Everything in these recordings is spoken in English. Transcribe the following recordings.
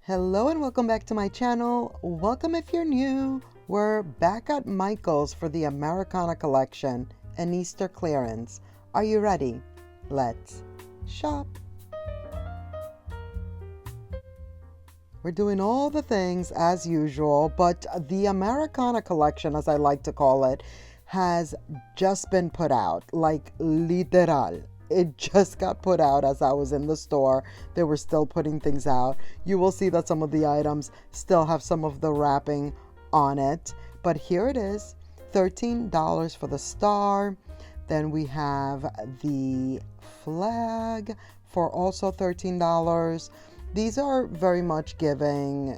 Hello and welcome back to my channel. Welcome if you're new. We're back at Michael's for the Americana collection and Easter clearance. Are you ready? Let's shop. We're doing all the things as usual, but the Americana collection, as I like to call it, has just been put out, like literal. It just got put out as I was in the store. They were still putting things out. You will see that some of the items still have some of the wrapping on it. But here it is, $13 for the star. Then we have the flag for also $13. These are very much giving,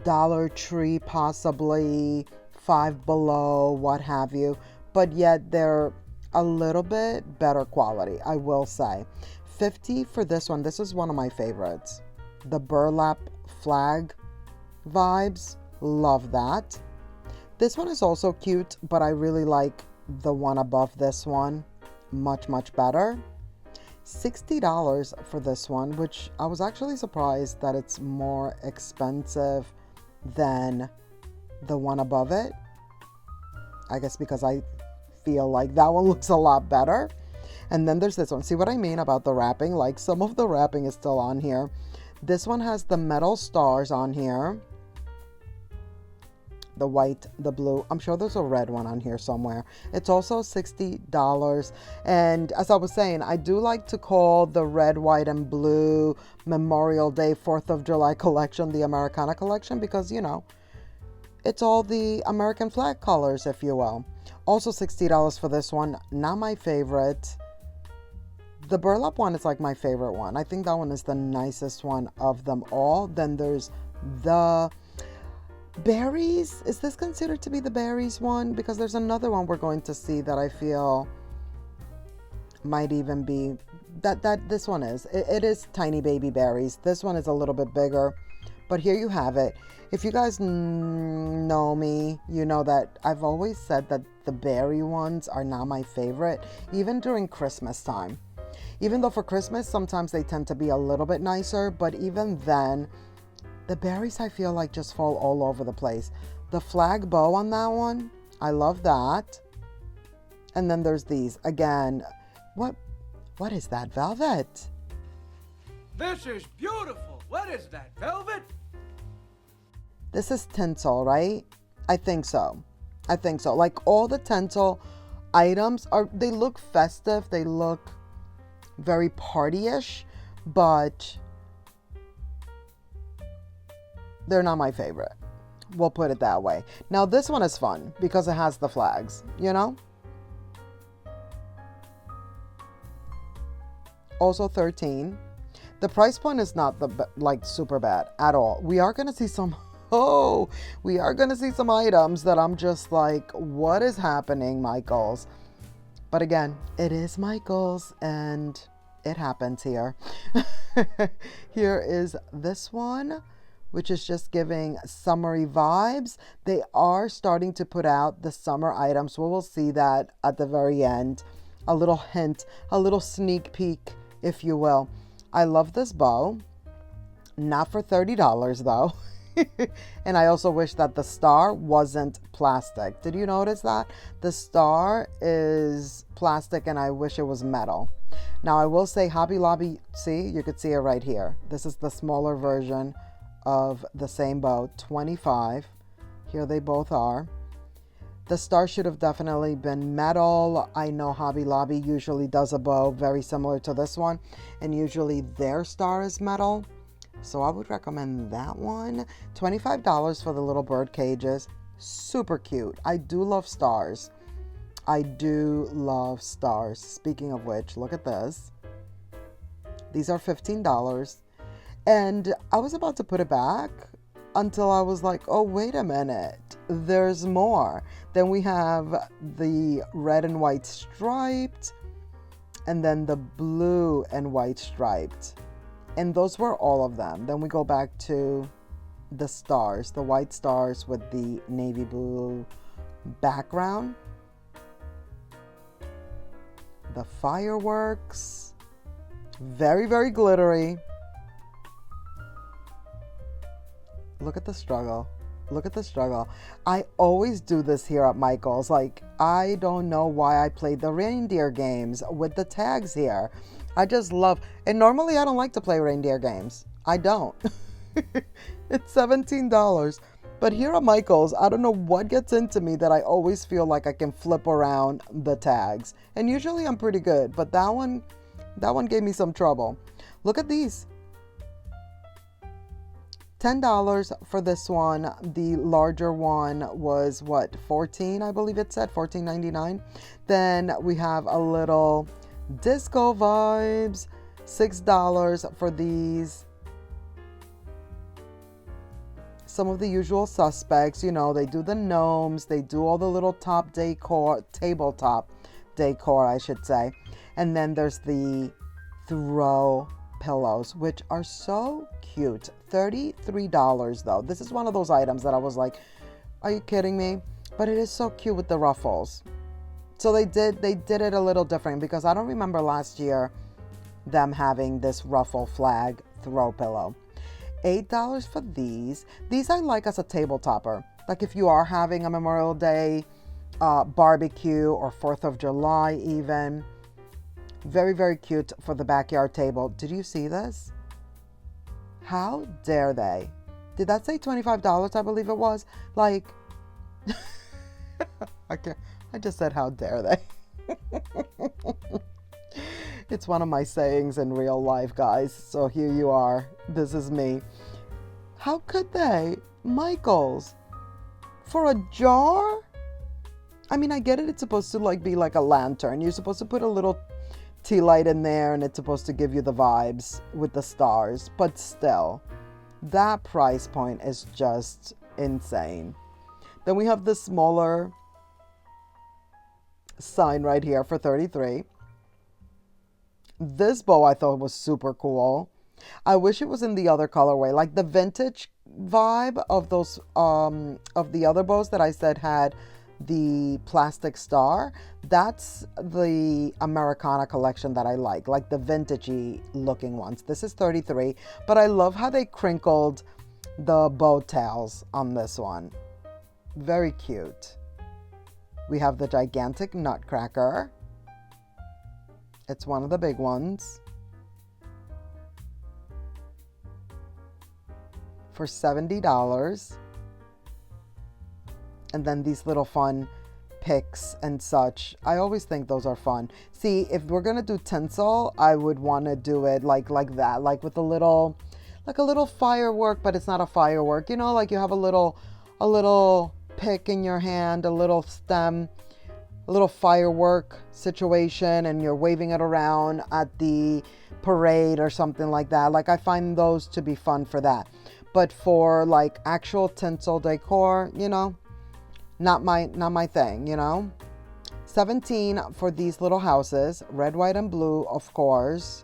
Dollar Tree, possibly Five Below, what have you. But yet they're a little bit better quality, I will say. $50 for this one. This is one of my favorites. The burlap flag vibes. Love that. This one is also cute, but I really like the one above this one. Much, much better. $60 for this one, which I was actually surprised that it's more expensive than the one above it. I guess because I feel like that one looks a lot better. And then there's this one. See what I mean about the wrapping? Like some of the wrapping is still on here. This one has the metal stars on here. The white, the blue. I'm sure there's a red one on here somewhere. It's also $60. And as I was saying, I do like to call the red, white, and blue Memorial Day, 4th of July collection the Americana collection because, it's all the American flag colors, if you will. Also $60 for this one. Not my favorite. The burlap one is like my favorite one. I think that one is the nicest one of them all. Then there's the berries. Is this considered to be the berries one? Because there's another one we're going to see that I feel might even be that this one is. It is tiny baby berries. This one is a little bit bigger. But here you have it. If you guys know me, you know that I've always said that the berry ones are not my favorite, even during Christmas time. Even though for Christmas, sometimes they tend to be a little bit nicer, but even then, the berries I feel like just fall all over the place. The flag bow on that one, I love that. And then there's these. Again, what is that, velvet? This is beautiful. What is that, velvet? This is tinsel, right? I think so. Like all the tinsel items they look festive. They look very party-ish, but they're not my favorite. We'll put it that way. Now this one is fun because it has the flags, Also 13. The price point is not super bad at all. We are going to see some items that I'm just like, what is happening, Michael's? But again, it is Michael's and it happens here. Here is this one, which is just giving summery vibes. They are starting to put out the summer items. We will see that at the very end. A little hint, a little sneak peek, if you will. I love this bow. Not for $30 though. And I also wish that the star wasn't plastic. Did you notice that? The star is plastic and I wish it was metal. Now I will say Hobby Lobby, see, you could see it right here. This is the smaller version of the same bow, 25. Here they both are. The star should have definitely been metal. I know Hobby Lobby usually does a bow very similar to this one, and usually their star is metal. So I would recommend that one. $25 for the little bird cages. Super cute. I do love stars. Speaking of which, look at this. These are $15. And I was about to put it back until I was like, oh, wait a minute. There's more. Then we have the red and white striped, and then the blue and white striped. And those were all of them. Then we go back to the stars, the white stars with the navy blue background. The fireworks, very, very glittery. Look at the struggle. Look at the struggle. I always do this here at Michael's. Like, I don't know why I played the reindeer games with the tags here. I just love, and normally I don't like to play reindeer games. I don't. It's $17. But here at Michael's, I don't know what gets into me that I always feel like I can flip around the tags. And usually I'm pretty good, but that one gave me some trouble. Look at these. $10 for this one. The larger one was what, 14, I believe it said, $14.99. Then we have a little disco vibes, $6 for these. Some of the usual suspects, you know, they do the gnomes, they do all the little top decor, tabletop decor, I should say. And then there's the throw pillows, which are so cute. $33 though. This is one of those items that I was like, are you kidding me? But it is so cute with the ruffles. So they did it a little different, because I don't remember last year them having this ruffle flag throw pillow. $8 for these. These I like as a table topper. Like if you are having a Memorial Day barbecue or 4th of July even. Very, very cute for the backyard table. Did you see this? How dare they? Did that say $25? I believe it was. Like, I just said, how dare they? It's one of my sayings in real life, guys. So here you are. This is me. How could they? Michael's. For a jar? I mean, I get it. It's supposed to like be like a lantern. You're supposed to put a little tea light in there, and it's supposed to give you the vibes with the stars. But still, that price point is just insane. Then we have the smaller sign right here for $33. This bow I thought was super cool. I wish it was in the other colorway, like the vintage vibe of those of the other bows that I said had the plastic star. That's the Americana collection that I like the vintagey looking ones. This is $33, but I love how they crinkled the bow tails on this one. Very cute. We have the gigantic nutcracker. It's one of the big ones. For $70. And then these little fun picks and such. I always think those are fun. See, if we're gonna do tinsel, I would want to do it like that, like with a little firework, but it's not a firework. You know, like you have a little pick in your hand, a little stem, a little firework situation, and you're waving it around at the parade or something like that. Like I find those to be fun for that. But for like actual tinsel decor, you know, not my thing, you know. $17 for these little houses, red, white, and blue, of course.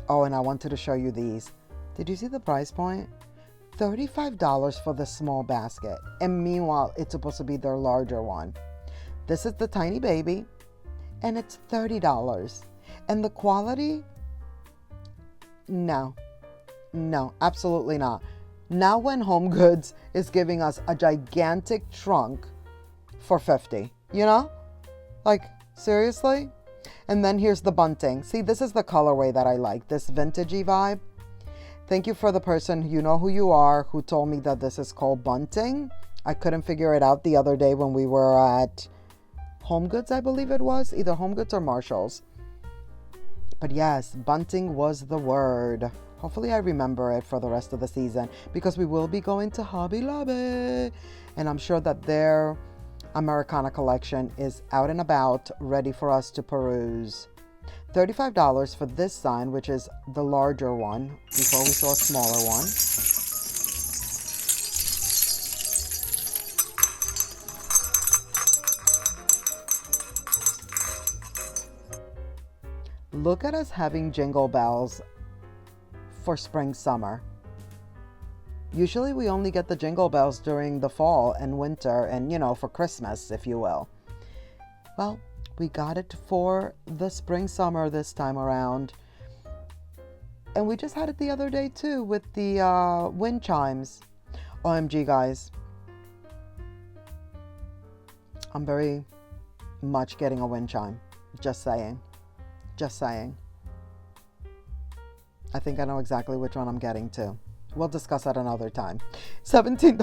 Oh, and I wanted to show you these. Did you see the price point? $35 for the small basket. And meanwhile, it's supposed to be their larger one. This is the tiny baby, and it's $30. And the quality? No, absolutely not. Now when Home Goods is giving us a gigantic trunk for $50, you know? Like, seriously? And then here's the bunting. See, this is the colorway that I like, this vintagey vibe. Thank you for the person, you know who you are, who told me that this is called bunting. I couldn't figure it out the other day when we were at Home Goods, I believe it was. Either Home Goods or Marshall's. But yes, bunting was the word. Hopefully I remember it for the rest of the season, because we will be going to Hobby Lobby. And I'm sure that their Americana collection is out and about, ready for us to peruse. $35 for this sign, which is the larger one, before we saw a smaller one. Look at us having jingle bells for spring, summer. Usually we only get the jingle bells during the fall and winter and, you know, for Christmas, if you will. Well, we got it for the spring, summer this time around. And we just had it the other day too with the wind chimes. OMG, guys. I'm very much getting a wind chime. Just saying. Just saying. I think I know exactly which one I'm getting too. We'll discuss that another time. $17.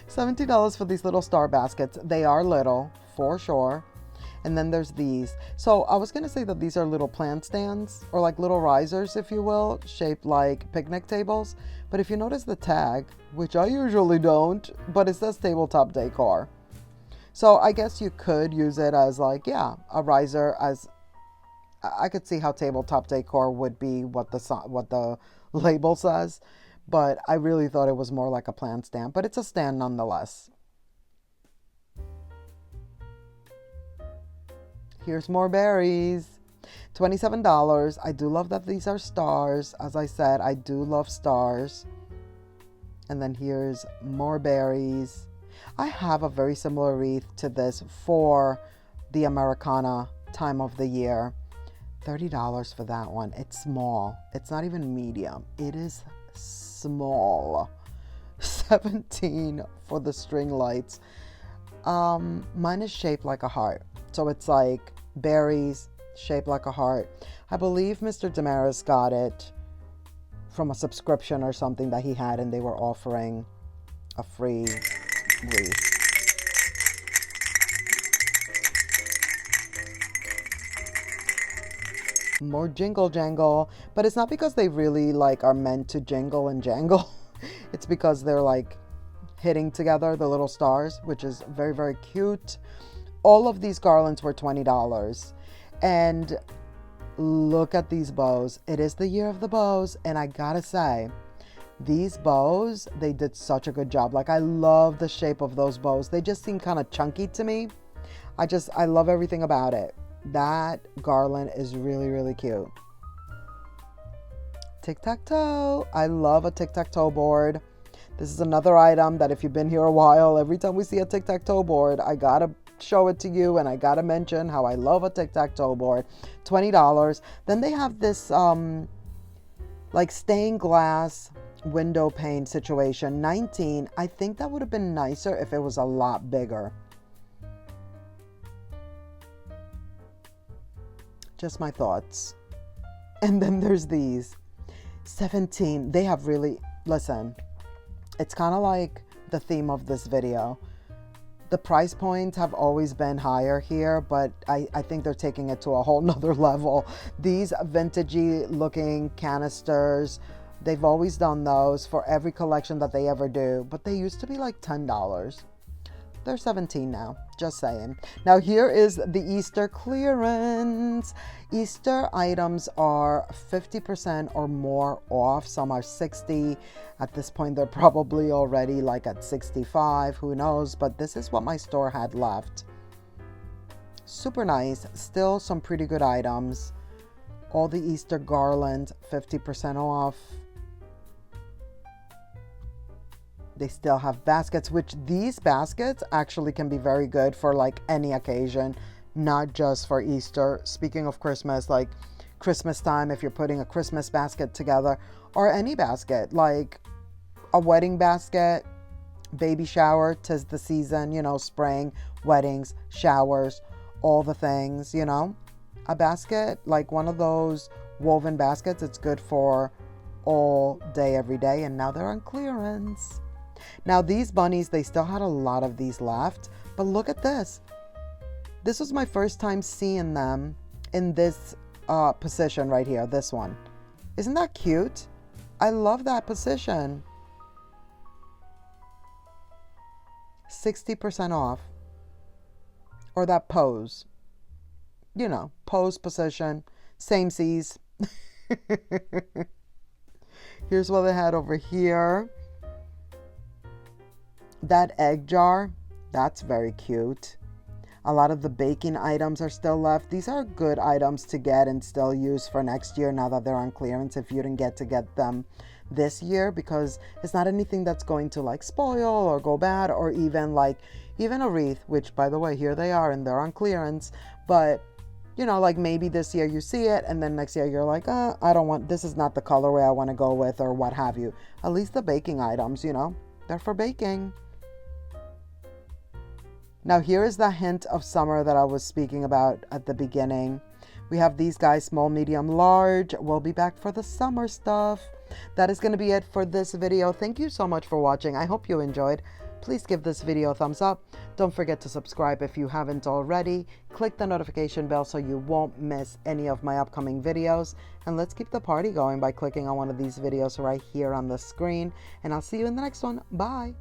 $17 for these little star baskets. They are little, for sure. And then there's these. So I was going to say that these are little plant stands, or like little risers, if you will, shaped like picnic tables. But if you notice the tag, which I usually don't, but it says tabletop decor. So I guess you could use it as like, yeah, a riser. As I could see how tabletop decor would be what the label says. But I really thought it was more like a plant stand. But it's a stand nonetheless. Here's more berries. $27. I do love that these are stars. As I said, I do love stars. And then here's more berries. I have a very similar wreath to this for the Americana time of the year. $30 for that one. It's small. It's not even medium. It is small. $17 for the string lights. Mine is shaped like a heart. So it's like berries shaped like a heart. I believe Mr. Damaris got it from a subscription or something that he had, and they were offering a free wreath. More jingle jangle, but it's not because they really like are meant to jingle and jangle. It's because they're like hitting together, the little stars, which is very, very cute. All of these garlands were $20. And look at these bows. It is the year of the bows. And I gotta say, these bows, they did such a good job. Like, I love the shape of those bows. They just seem kind of chunky to me. I love everything about it. That garland is really, really cute. Tic-tac-toe. I love a tic-tac-toe board. This is another item that if you've been here a while, every time we see a tic-tac-toe board, I gotta show it to you, and I gotta mention how I love a tic-tac-toe board. $20. Then they have this like stained glass window pane situation. $19. I think that would have been nicer if it was a lot bigger. Just my thoughts. And then there's these. $17. They have really, listen, it's kind of like the theme of this video. The price points have always been higher here, but I think they're taking it to a whole nother level. These vintagey looking canisters, they've always done those for every collection that they ever do, but they used to be like $10. They're $17 now, just saying. Now here is the Easter clearance. Easter items are 50% or more off. Some are 60. At this point, they're probably already like at 65, who knows? But this is what my store had left. Super nice. Still some pretty good items. All the Easter garland, 50% off. They still have baskets, which these baskets actually can be very good for like any occasion, not just for Easter. Speaking of Christmas, like Christmas time, if you're putting a Christmas basket together, or any basket, like a wedding basket, baby shower, 'tis the season, you know, spring, weddings, showers, all the things, you know. A basket, like one of those woven baskets, it's good for all day, every day, and now they're on clearance. Now these bunnies, they still had a lot of these left, but look at this. This was my first time seeing them in this position right here, this one. Isn't that cute? I love that position. 60% off. Or that pose. You know, pose position, same seas. Here's what they had over here. That egg jar, that's very cute. A lot of the baking items are still left. These are good items to get and still use for next year now that they're on clearance if you didn't get to get them this year, because it's not anything that's going to like spoil or go bad, or even a wreath, which by the way, here they are and they're on clearance. But You know, like maybe this year you see it and then next year you're like, I don't want, this is not the colorway I want to go with or what have you. At least the baking items, you know, they're for baking. Now here is the hint of summer that I was speaking about at the beginning. We have these guys, small, medium, large. We'll be back for the summer stuff. That is going to be it for this video. Thank you so much for watching. I hope you enjoyed. Please give this video a thumbs up. Don't forget to subscribe if you haven't already. Click the notification bell so you won't miss any of my upcoming videos. And let's keep the party going by clicking on one of these videos right here on the screen. And I'll see you in the next one. Bye.